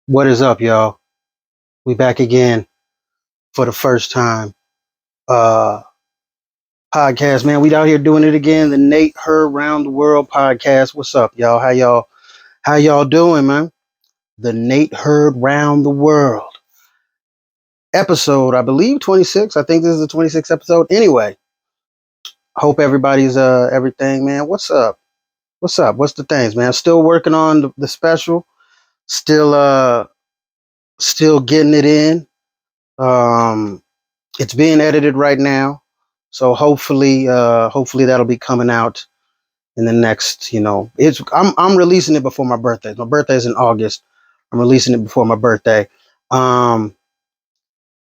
What is up, y'all? We back again for the first time. Uh Podcast, man. We out here doing it again. The Nate Hurd Round the World podcast. What's up, y'all? How y'all doing, man? The Nate Hurd Round the World. Episode, I believe 26. I think this is the 26th episode. Anyway, hope everybody's everything, man. What's up? What's up? What's the things, man? Still working on the special. Still still getting it in. Um it's being edited right now, so hopefully that'll be coming out in the next, I'm releasing it before my birthday. My birthday's in August. I'm releasing it before my birthday. um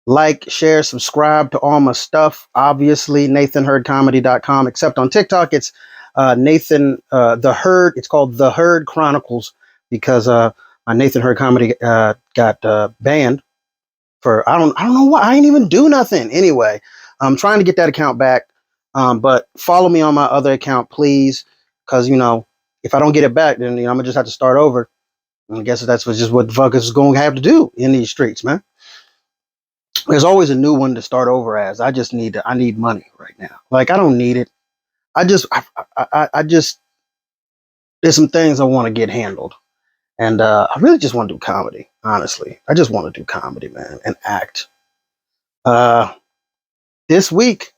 like, share, subscribe to all my stuff. Obviously, nathanhurdcomedy.com, except on TikTok it's Nathan the Hurd. It's called The Hurd Chronicles because my Nathan Hurd comedy got banned for I don't know why. I ain't even do nothing. Anyway, I'm trying to get that account back. But follow me on my other account, please, because if I don't get it back, then I'm gonna just have to start over. And I guess that's just what the fuck is going to have to do in these streets, man. There's always a new one to start over as. I need money right now. Like, I don't need it. I just there's some things I want to get handled, and I really just want to do comedy. Honestly, I just want to do comedy, man, and act. Uh, this week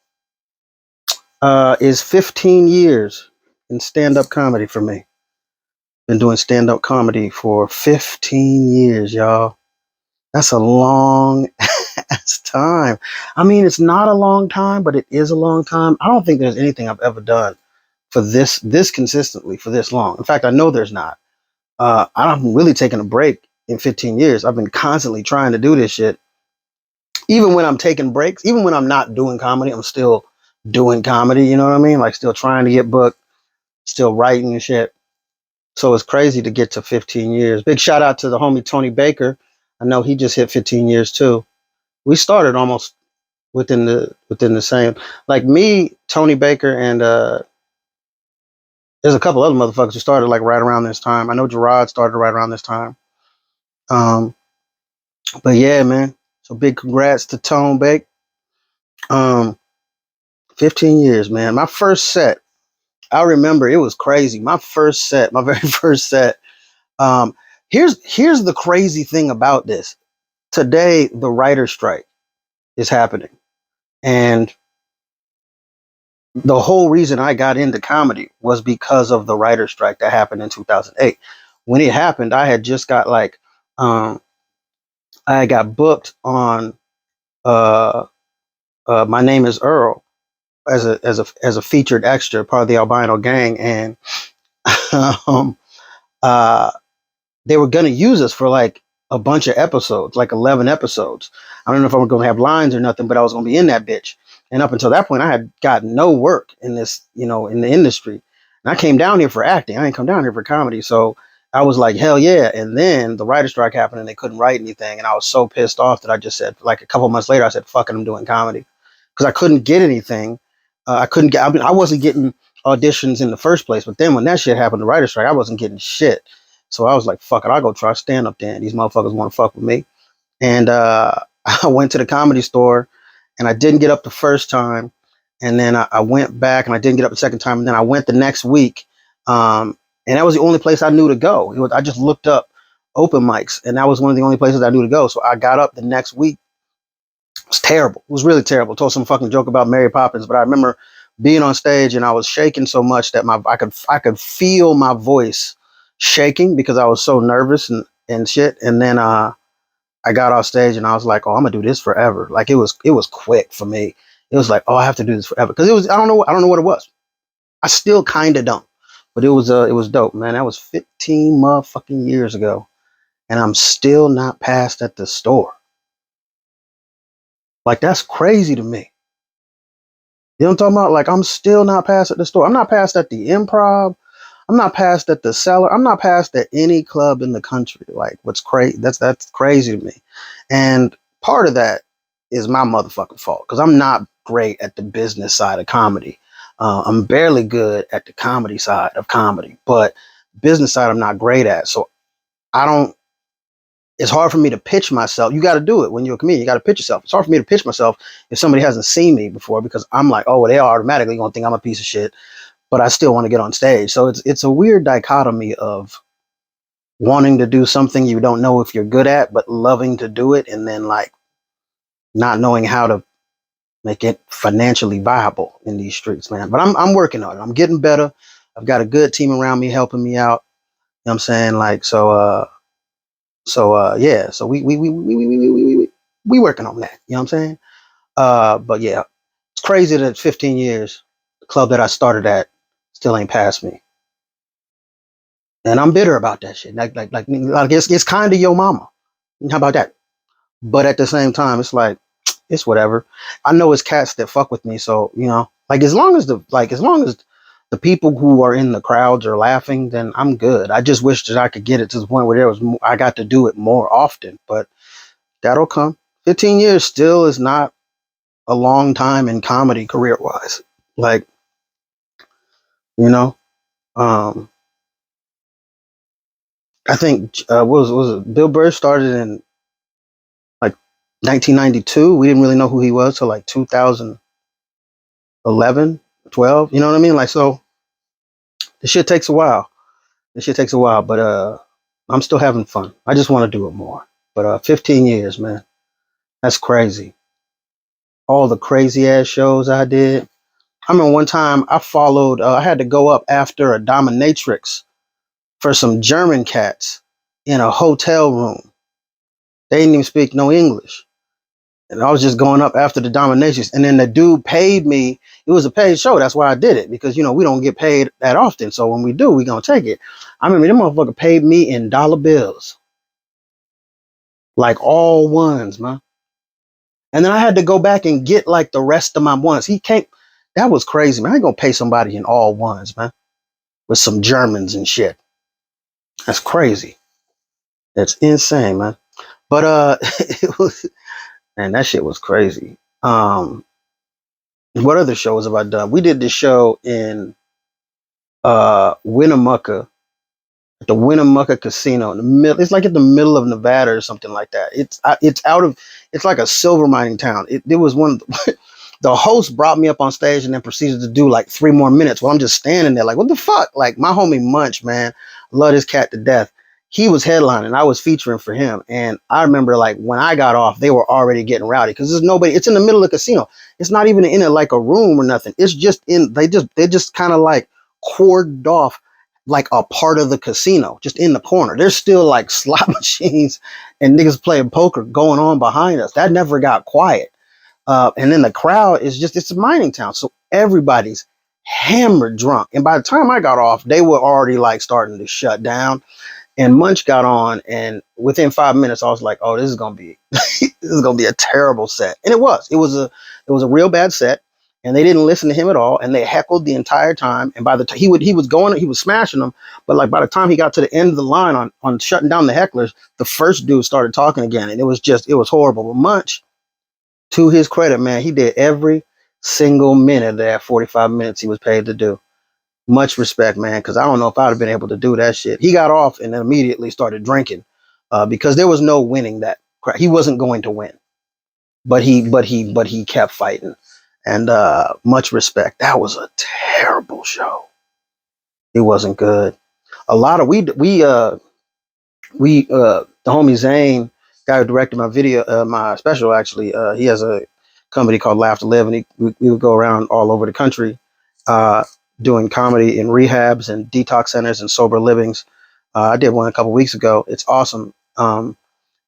is 15 years in stand-up comedy for me. Been doing stand-up comedy for 15 years, y'all. That's a long ass time. I mean, it's not a long time, but it is a long time. I don't think there's anything I've ever done for this consistently for this long. In fact, I know there's not. I haven't really taken a break in 15 years. I've been constantly trying to do this shit. Even when I'm taking breaks, even when I'm not doing comedy, I'm still doing comedy. You know what I mean? Like, still trying to get booked, still writing and shit. So it's crazy to get to 15 years. Big shout out to the homie Tony Baker. I know he just hit 15 years too. We started almost within the same, like me, Tony Baker, and there's a couple other motherfuckers who started like right around this time. I know Gerard started right around this time. Um, but yeah, man. So big congrats to Tone Bake. Um, 15 years, man. My first set, I remember it was crazy. My first set, my very first set. Um, here's the crazy thing about this. Today, the writer strike is happening, and the whole reason I got into comedy was because of the writer strike that happened in 2008. When it happened, I had just got um, I got booked on uh, My Name Is Earl as a featured extra, part of the Albino gang, and um, uh, they were gonna use us for like a bunch of episodes, like 11 episodes. I don't know if I was gonna have lines or nothing, but I was gonna be in that bitch. And up until that point, I had got no work in this, in the industry. And I came down here for acting. I didn't come down here for comedy. So I was like, hell yeah. And then the writer strike happened and they couldn't write anything. And I was so pissed off that I just said, like, a couple months later, I said, fuck it, I'm doing comedy. Because I couldn't get anything. I couldn't get, I mean, I wasn't getting auditions in the first place. But then when that shit happened, the writer strike, I wasn't getting shit. So I was like, fuck it, I'll go try stand up then. These motherfuckers want to fuck with me. And I went to the comedy store and I didn't get up the first time. And then I went back and I didn't get up the second time. And then I went the next week. And that was the only place I knew to go. I just looked up open mics and that was one of the only places I knew to go. So I got up the next week. It was terrible. It was really terrible. I told some fucking joke about Mary Poppins, but I remember being on stage and I was shaking so much that I could feel my voice shaking because I was so nervous and shit. And then I got off stage and I was like, oh, I'm gonna do this forever. Like, it was quick for me. It was like, oh, I have to do this forever because it was I don't know what it was. I still kind of don't, but it was dope, man. That was 15 motherfucking years ago, and I'm still not passed at the store. Like, that's crazy to me. You know what I'm talking about? Like, I'm still not passed at the store. I'm not passed at the Improv. I'm not passed at the Cellar. I'm not passed at any club in the country. Like, what's crazy? That's crazy to me. And part of that is my motherfucking fault because I'm not great at the business side of comedy. I'm barely good at the comedy side of comedy, but business side I'm not great at. So I don't. it's hard for me to pitch myself. You got to do it when you're a comedian. You got to pitch yourself. It's hard for me to pitch myself if somebody hasn't seen me before, because I'm like, oh, well, they are automatically going to think I'm a piece of shit, but I still want to get on stage. So it's a weird dichotomy of wanting to do something you don't know if you're good at, but loving to do it, and then like not knowing how to make it financially viable in these streets, man. But I'm working on it. I'm getting better. I've got a good team around me helping me out. You know what I'm saying? Like, yeah. So we working on that. You know what I'm saying? But yeah, it's crazy that 15 years, the club that I started at still ain't passed me. And I'm bitter about that shit. Like I guess it's kind of your mama. How about that? But at the same time, it's like, it's whatever. I know it's cats that fuck with me, so you know, like as long as the people who are in the crowds are laughing, then I'm good. I just wish that I could get it to the point where I got to do it more often, but that'll come. 15 years still is not a long time in comedy career wise. Like, you know, um, I think was it Bill Burr started in like 1992. We didn't really know who he was till like 2011, 12. You know what I mean? Like, so this shit takes a while. But I'm still having fun. I just want to do it more. But 15 years, man, that's crazy. All the crazy ass shows I did. I remember one time I followed. I had to go up after a dominatrix for some German cats in a hotel room. They didn't even speak no English. And I was just going up after the dominatrix. And then the dude paid me. It was a paid show. That's why I did it. Because, you know, we don't get paid that often. So when we do, we going to take it. I remember them motherfucker paid me in dollar bills. Like all ones, man. And then I had to go back and get like the rest of my ones. He can't. That was crazy, man. I ain't gonna pay somebody in all ones, man. With some Germans and shit. That's crazy. That's insane, man. But it was, man, that shit was crazy. What other shows have I done? We did this show in Winnemucca, at the Winnemucca Casino in the middle. It's like at the middle of Nevada or something like that. It's out of. It's like a silver mining town. It was one. The host brought me up on stage and then proceeded to do like 3 more minutes. Well, I'm just standing there like, what the fuck? Like my homie Munch, man, love this cat to death. He was headlining. I was featuring for him. And I remember like when I got off, they were already getting rowdy because there's nobody. It's in the middle of the casino. It's not even in it like a room or nothing. It's just they just kind of like cordoned off like a part of the casino, just in the corner. There's still like slot machines and niggas playing poker going on behind us. That never got quiet. And then the crowd is just, it's a mining town. So everybody's hammered drunk. And by the time I got off, they were already like starting to shut down. And Munch got on, and within 5 minutes, I was like, "Oh, this is gonna be, this is gonna be a terrible set." And it was. It was a real bad set. And they didn't listen to him at all, and they heckled the entire time. And by the time he was smashing them, but like by the time he got to the end of the line on shutting down the hecklers, the first dude started talking again, and it was horrible. But Munch, to his credit, man, he did every single minute of that 45 minutes he was paid to do. Much respect, man, because I don't know if I'd have been able to do that shit. He got off and then immediately started drinking because there was no winning that. He wasn't going to win, but he kept fighting. And much respect. That was a terrible show. It wasn't good. A lot of the homie Zane, guy who directed my video, my special actually, he has a company called Laugh to Live, and we would go around all over the country uh, doing comedy in rehabs and detox centers and sober livings. I did one a couple weeks ago. It's awesome. And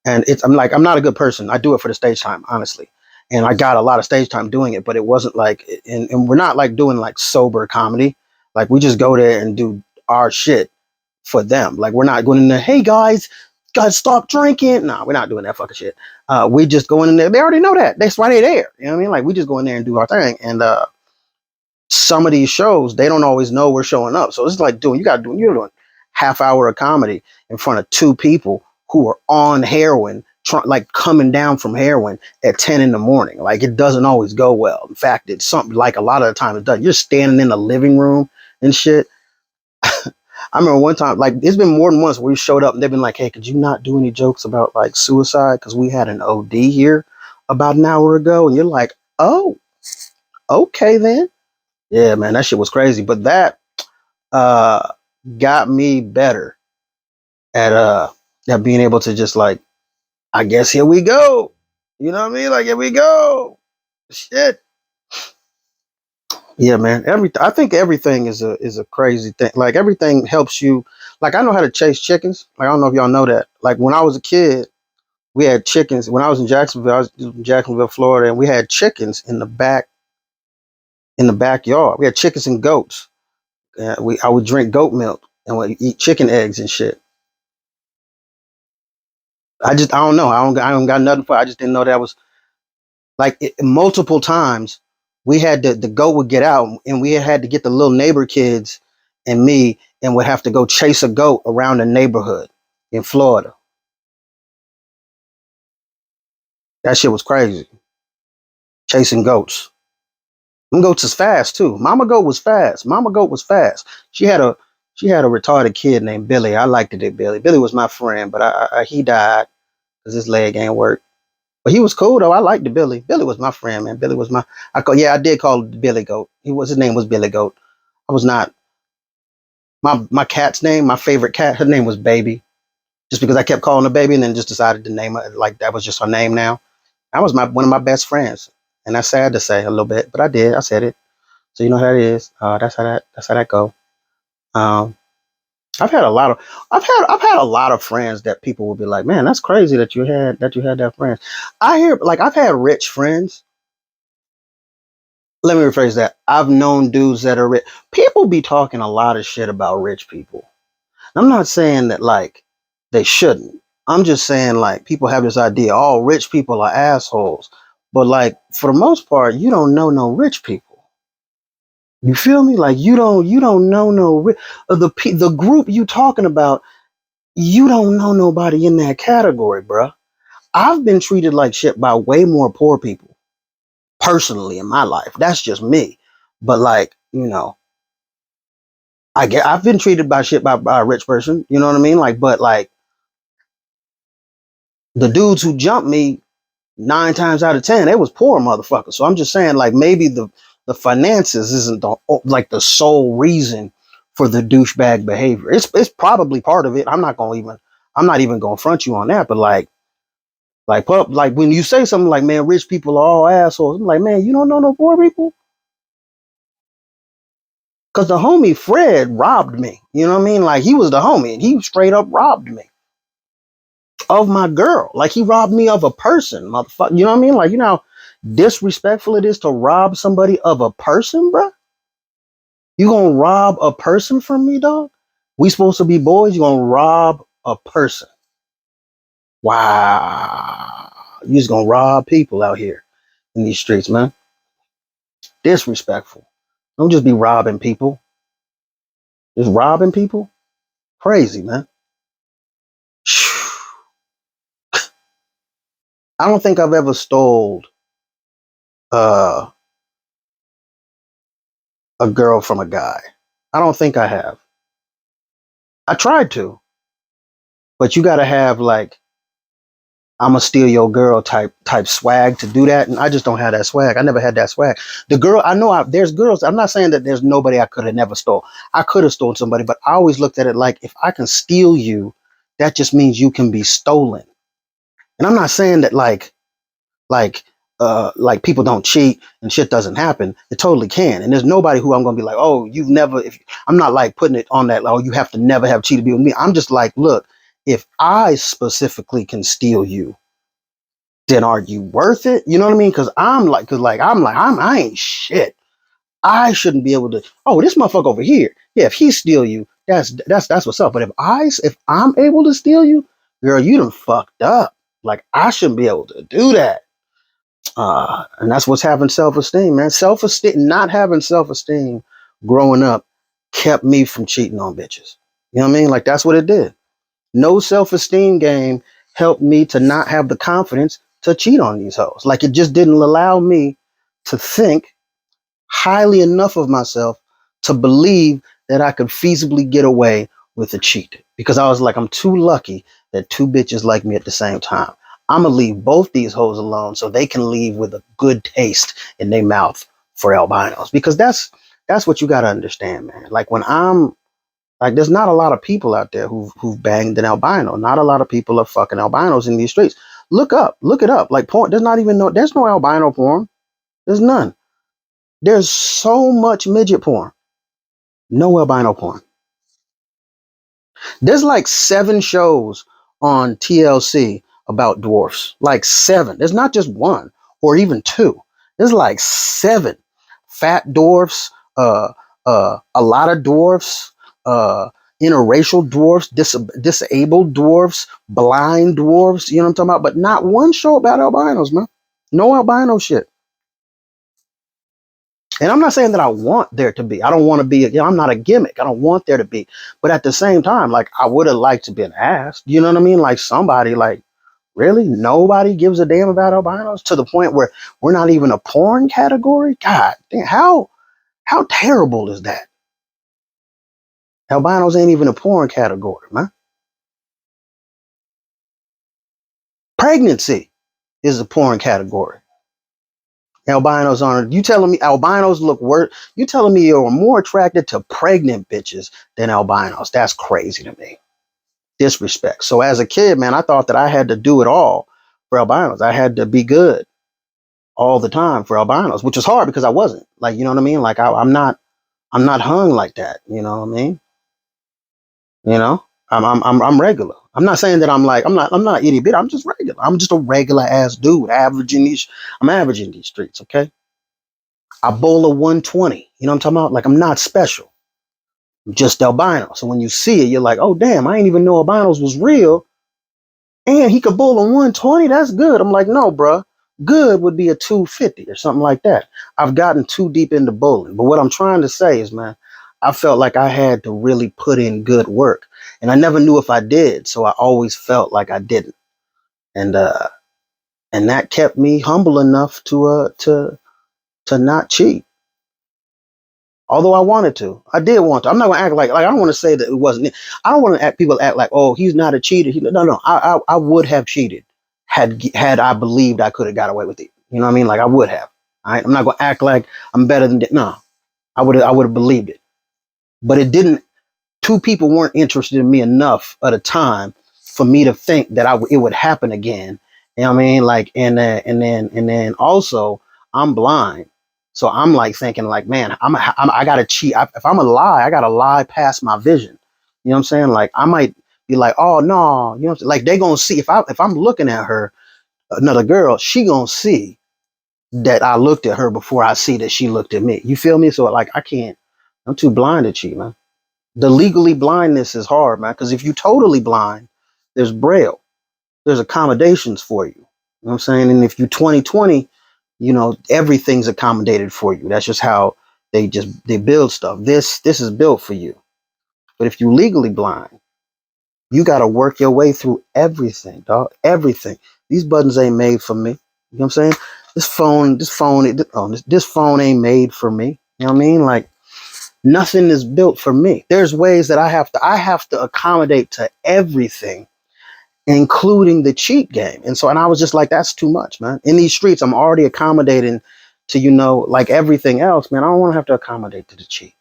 I'm not a good person. I do it for the stage time, honestly. And I got a lot of stage time doing it, but it wasn't like, and we're not like doing like sober comedy. Like we just go there and do our shit for them. Like we're not going in there, hey guys, stop drinking. No, we're not doing that fucking shit. We just going in there. They already know that. That's why they're there. You know what I mean? Like we just go in there and do our thing. And some of these shows, they don't always know we're showing up. So it's like you're doing half hour of comedy in front of two people who are on heroin, like coming down from heroin at 10 in the morning. Like it doesn't always go well. In fact, it's something like a lot of the time it does. You're standing in the living room and shit. I remember one time, like it's been more than once where we showed up and they've been like, "Hey, could you not do any jokes about like suicide? Because we had an OD here about an hour ago." And you're like, "Oh, okay then." Yeah, man, that shit was crazy. But that uh got me better at at being able to just like, I guess here we go. You know what I mean? Like here we go. Shit. Yeah, man. I think everything is a crazy thing. Like everything helps you. Like I know how to chase chickens. Like I don't know if y'all know that. Like when I was a kid, we had chickens. When I was in Jacksonville, I was in Jacksonville, Florida, and we had chickens in the backyard. We had chickens and goats. I would drink goat milk and would eat chicken eggs and shit. I don't know. I don't got nothing for it. I just didn't know that was like multiple times we had the goat would get out and we had to get the little neighbor kids and me and would have to go chase a goat around the neighborhood in Florida. That shit was crazy. Chasing goats. Them goats is fast too. Mama goat was fast. Mama goat was fast. She had a retarded kid named Billy. I liked it, Billy. Billy was my friend, but he died because his leg ain't work. But he was cool though. I liked the Billy. Billy was my friend, man. Billy was I did call him Billy Goat. His name was Billy Goat. I was not my cat's name, my favorite cat, her name was Baby. Just because I kept calling her Baby and then just decided to name her like that was just her name now. That was my one of my best friends. And that's sad to say a little bit, but I did. I said it. So you know how that is. That's how that go. Um I've had a lot of I've had a lot of friends that people will be like, man, that's crazy that you had that friend. I hear like I've had rich friends. Let me rephrase that. I've known dudes that are rich. People be talking a lot of shit about rich people. I'm not saying that like they shouldn't. I'm just saying like people have this idea, all rich people are assholes. But like for the most part, you don't know no rich people. You feel me? Like you don't know no the group you talking about. You don't know nobody in that category, bruh. I've been treated like shit by way more poor people personally in my life. That's just me. But like, you know, I've been treated by shit by a rich person. You know what I mean? Like, but like the dudes who jumped me 9 times out of 10, they was poor motherfuckers. So I'm just saying, like, maybe the finances isn't like the sole reason for the douchebag behavior. It's probably part of it. I'm not even gonna front you on that. But like when you say something like, man, rich people are all assholes. I'm like, man, you don't know no poor people. Cause the homie Fred robbed me. You know what I mean? Like he was the homie and he straight up robbed me of my girl. Like he robbed me of a person, motherfucker. You know what I mean? Like, you know how disrespectful it is to rob somebody of a person, bruh? You gonna rob a person from me, dog? We supposed to be boys, you gonna rob a person. Wow. You just gonna rob people out here in these streets, man. Disrespectful. Don't just be robbing people. Just robbing people? Crazy, man. I don't think I've ever stole uh, a girl from a guy. I don't think I have. I tried to, but you gotta have like I'ma steal your girl type swag to do that, and I just don't have that swag. I never had that swag. The girl I know, there's girls. I'm not saying that there's nobody I could have never stole. I could have stolen somebody, but I always looked at it like if I can steal you, that just means you can be stolen. And I'm not saying that like like people don't cheat and shit doesn't happen. It totally can. And there's nobody who I'm gonna be like, oh, you've never. If I'm not like putting it on that, like, oh, you have to never have cheated with me. I'm just like, look, if I specifically can steal you, then are you worth it? You know what I mean? I ain't shit. I shouldn't be able to. Oh, this motherfucker over here. Yeah, if he steal you, that's what's up. But if I'm able to steal you, girl, you done fucked up. Like I shouldn't be able to do that. And that's what's having self-esteem, man. Self-esteem, not having self-esteem growing up kept me from cheating on bitches. You know what I mean? Like that's what it did. No self-esteem game helped me to not have the confidence to cheat on these hoes. Like it just didn't allow me to think highly enough of myself to believe that I could feasibly get away with a cheat because I was like, I'm too lucky that two bitches like me at the same time. I'm gonna leave both these hoes alone so they can leave with a good taste in their mouth for albinos because that's what you gotta understand, man. Like when I'm like, there's not a lot of people out there who've banged an albino. Not a lot of people are fucking albinos in these streets. Look it up. Like porn, there's no albino porn. There's none. There's so much midget porn. No albino porn. There's like 7 shows on TLC about dwarfs. Like 7. There's not just one or even 2. There's like 7 fat dwarfs, a lot of dwarfs, interracial dwarfs, disabled dwarfs, blind dwarfs. You know what I'm talking about? But not one show about albinos, man. No albino shit. And I'm not saying that I want there to be. I don't want to be, I'm not a gimmick. I don't want there to be. But at the same time, like, I would have liked to been asked. You know what I mean? Like, somebody, like, really? Nobody gives a damn about albinos to the point where we're not even a porn category? God damn, how terrible is that? Albinos ain't even a porn category, man. Pregnancy is a porn category. Albinos aren't. You telling me albinos look worse? You telling me you're more attracted to pregnant bitches than albinos? That's crazy to me. Disrespect. So as a kid, man, I thought that I had to do it all for albinos. I had to be good all the time for albinos, which is hard because I wasn't. Like, you know what I mean? Like I'm not hung like that. You know what I mean? You know, I'm regular. I'm not saying that I'm not itty bitty. I'm just regular. I'm just a regular ass dude, I'm averaging these streets, okay? I bowl a 120. You know what I'm talking about? Like I'm not special. I'm just albino. So when you see it, you're like, oh damn, I didn't even know albinos was real. And he could bowl a 120. That's good. I'm like, no, bruh. Good would be a 250 or something like that. I've gotten too deep into bowling. But what I'm trying to say is, man, I felt like I had to really put in good work. And I never knew if I did. So I always felt like I didn't. And and that kept me humble enough to not cheat. Although I wanted to, I did want to. I'm not gonna act like I don't want to say that it wasn't. I don't want to act people act like, oh, he's not a cheater. No. I would have cheated had I believed I could have got away with it. You know what I mean? Like I would have. All right? I'm not gonna act like I'm better than that. No, I would have believed it. But it didn't. Two people weren't interested in me enough at a time for me to think that it would happen again. You know what I mean? Like, and then also I'm blind. So I'm like thinking like, man, I gotta cheat. If I'm a lie, I gotta lie past my vision. You know what I'm saying? Like I might be like, oh no, you know what I'm saying? Like they gonna see if I'm looking at her, another girl, she gonna see that I looked at her before I see that she looked at me. You feel me? So like I can't, I'm too blind to cheat, man. The legally blindness is hard, man, because if you totally blind, there's braille, there's accommodations for you. You know what I'm saying? And if you 2020, you know, everything's accommodated for you. That's just how they build stuff. This is built for you. But if you legally blind, you gotta work your way through everything, dog. Everything. These buttons ain't made for me. You know what I'm saying? This phone ain't made for me. You know what I mean? Like nothing is built for me. There's ways that I have to accommodate to everything, including the cheat game. And I was just like, that's too much, man. In these streets, I'm already accommodating to, you know, like everything else, man. I don't want to have to accommodate to the cheat.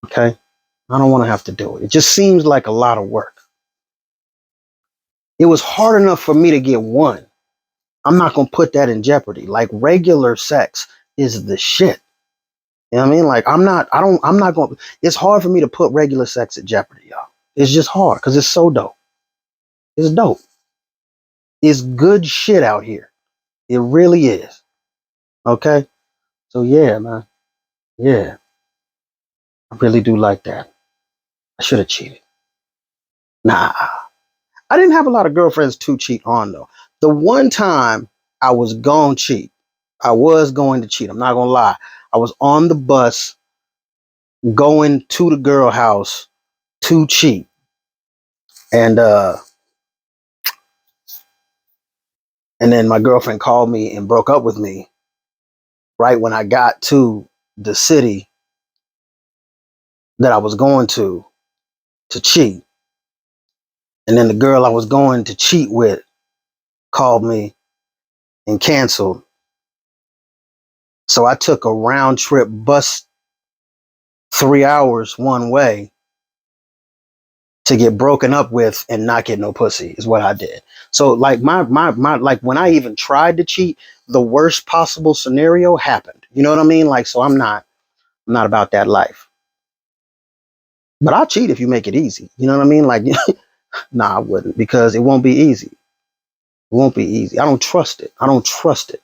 Okay. I don't want to have to do it. It just seems like a lot of work. It was hard enough for me to get one. I'm not going to put that in jeopardy. Like regular sex is the shit. You know what I mean? Like I'm not going, it's hard for me to put regular sex at jeopardy, y'all. It's just hard because it's so dope. It's dope. It's good shit out here. It really is. Okay? So yeah, man. Yeah. I really do like that. I should have cheated. Nah. I didn't have a lot of girlfriends to cheat on though. The one time I was going to cheat, I was going to cheat. I'm not going to lie. I was on the bus going to the girl house to cheat. And then my girlfriend called me and broke up with me right when I got to the city that I was going to. to cheat. And then the girl I was going to cheat with called me and canceled. So I took a round trip bus 3 hours one way to get broken up with and not get no pussy is what I did. So like my like when I even tried to cheat, the worst possible scenario happened. You know what I mean? Like, so I'm not about that life. But I'll cheat if you make it easy. You know what I mean? Like, nah, I wouldn't, because it won't be easy. It won't be easy. I don't trust it. I don't trust it.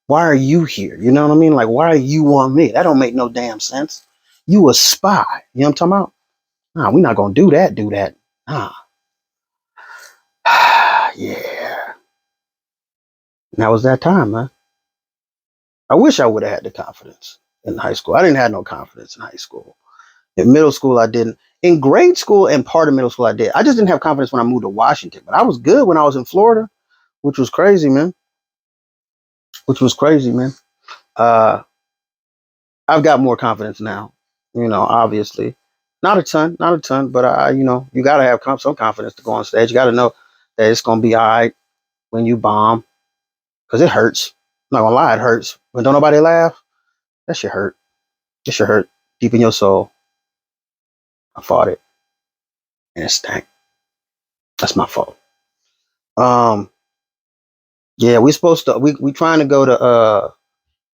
Why are you here? You know what I mean? Like, why are you on me? That don't make no damn sense. You a spy. You know what I'm talking about? Nah, we not gonna do that. Do that. Nah. Yeah. And that was that time, man. I wish I would have had the confidence in high school. I didn't have no confidence in high school. In middle school, I didn't. In grade school and part of middle school, I did. I just didn't have confidence when I moved to Washington. But I was good when I was in Florida, which was crazy, man. Which was crazy, man. Uh, I've got more confidence now. You know, obviously, not a ton, but you know, you gotta have some confidence to go on stage. You gotta know that it's gonna be all right when you bomb, because it hurts. I'm not gonna lie, it hurts. When don't nobody laugh, that shit hurt. It should hurt deep in your soul. I fought it, and it stank. That's my fault. Um, yeah, we supposed to we trying to go to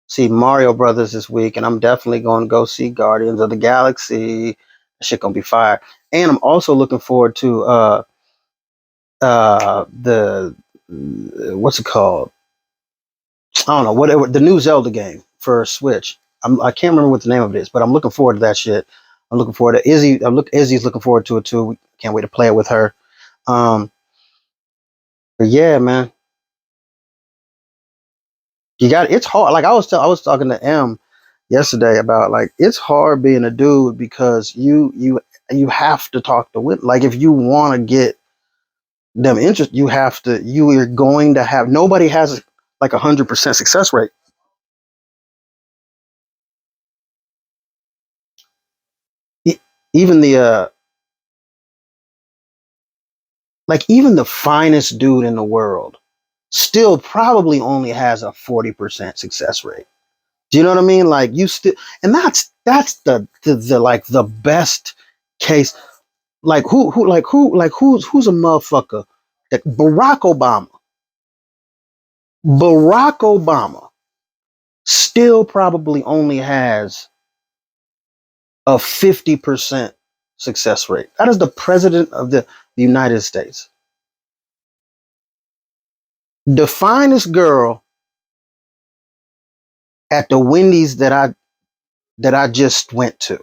see Mario Brothers this week, and I'm definitely going to go see Guardians of the Galaxy. That shit gonna be fire. And I'm also looking forward to the what's it called? I don't know, whatever, the new Zelda game for Switch. I can't remember what the name of it is, but I'm looking forward to that shit. I'm looking forward to Izzy. Izzy's looking forward to it too. We can't wait to play it with her. Um, but yeah, man, you got it's hard. Like I was talking to M yesterday about, like, it's hard being a dude because you have to talk to women. Like, if you want to get them interest, you are going to have, nobody has like 100% success rate. E- Even the like even the finest dude in the world still probably only has a 40% success rate. Do you know what I mean? Like, you still, and that's the like the best case. Like who's a motherfucker that Barack Obama still probably only has a 50% success rate. That is the president of the United States. The finest girl at the Wendy's that I just went to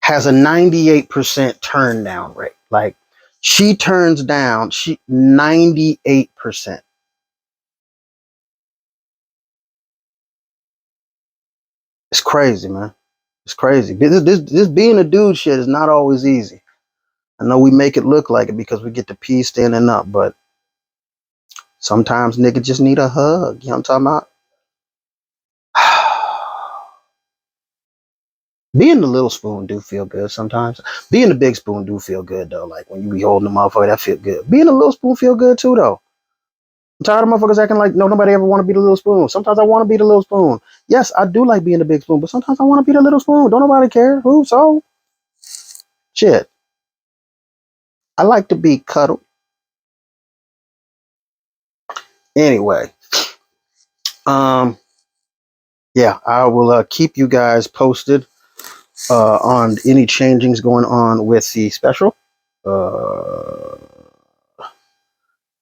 has a 98% turn down rate. Like, she turns down, she 98%. It's crazy, man. It's crazy. This being a dude shit is not always easy. I know we make it look like it because we get the pee standing up, but sometimes niggas just need a hug. You know what I'm talking about? Being the little spoon do feel good sometimes. Being the big spoon do feel good though. Like, when you be holding the motherfucker, that feel good. Being a little spoon feel good too though. I'm tired of motherfuckers acting like no, nobody ever want to be the little spoon. Sometimes I want to be the little spoon. Yes, I do like being the big spoon, but sometimes I want to be the little spoon. Don't nobody care. Who? So shit. I like to be cuddled. Anyway, um, yeah, I will keep you guys posted on any changings going on with the special. Uh,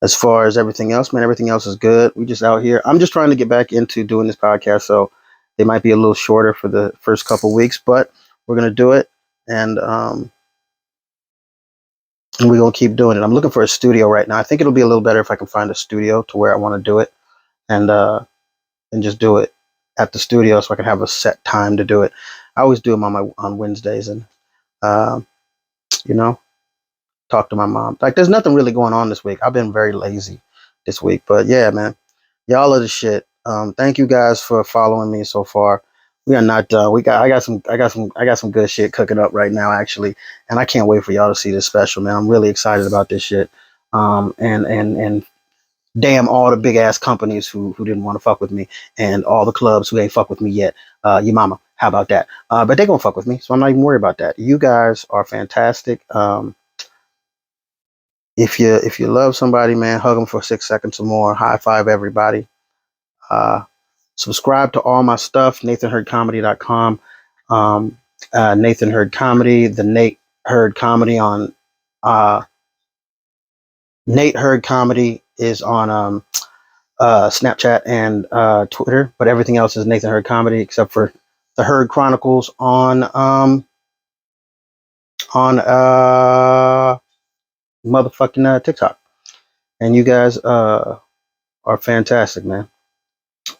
as far as everything else, man, everything else is good. We just out here. I'm just trying to get back into doing this podcast, so they might be a little shorter for the first couple weeks, but we're gonna do it, and we're gonna keep doing it. I'm looking for a studio right now. I think it'll be a little better if I can find a studio to where I want to do it, and just do it at the studio so I can have a set time to do it. I always do them on Wednesdays, and um, you know, talk to my mom. Like, there's nothing really going on this week. I've been very lazy this week, but yeah, man, y'all are the shit. Thank you guys for following me so far. We are not done. I got some good shit cooking up right now, actually, and I can't wait for y'all to see this special, man. I'm really excited about this shit. And damn all the big ass companies who didn't want to fuck with me, and all the clubs who ain't fuck with me yet. Your mama, how about that? But they gonna fuck with me, so I'm not even worried about that. You guys are fantastic. If you love somebody, man, hug them for 6 seconds or more. High five everybody. Uh, Subscribe to all my stuff. NathanHurdComedy.com. Nathan Hurd Comedy. The Nate Hurd Comedy on Nate Hurd Comedy is on Snapchat and Twitter, but everything else is Nathan Hurd Comedy except for the Hurd Chronicles on motherfucking TikTok. And you guys are fantastic, man.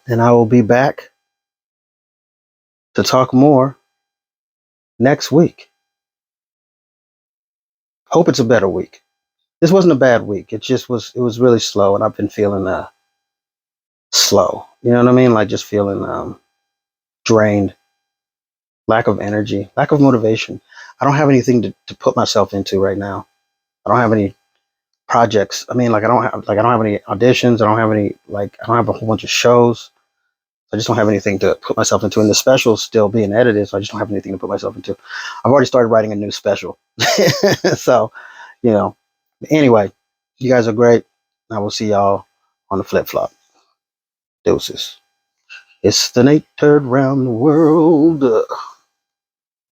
And I will be back to talk more next week. Hope it's a better week. This wasn't a bad week. It was really slow, and I've been feeling slow. You know what I mean? Like just feeling drained, lack of energy, lack of motivation. I don't have anything to put myself into right now. I don't have any projects. I mean, I don't have any auditions. I don't have any I don't have a whole bunch of shows. I just don't have anything to put myself into. And the special's still being edited, so I just don't have anything to put myself into. I've already started writing a new special. So, you know, anyway, you guys are great. I will see y'all on the flip flop. Deuces. It's the Nate Hurd round the world.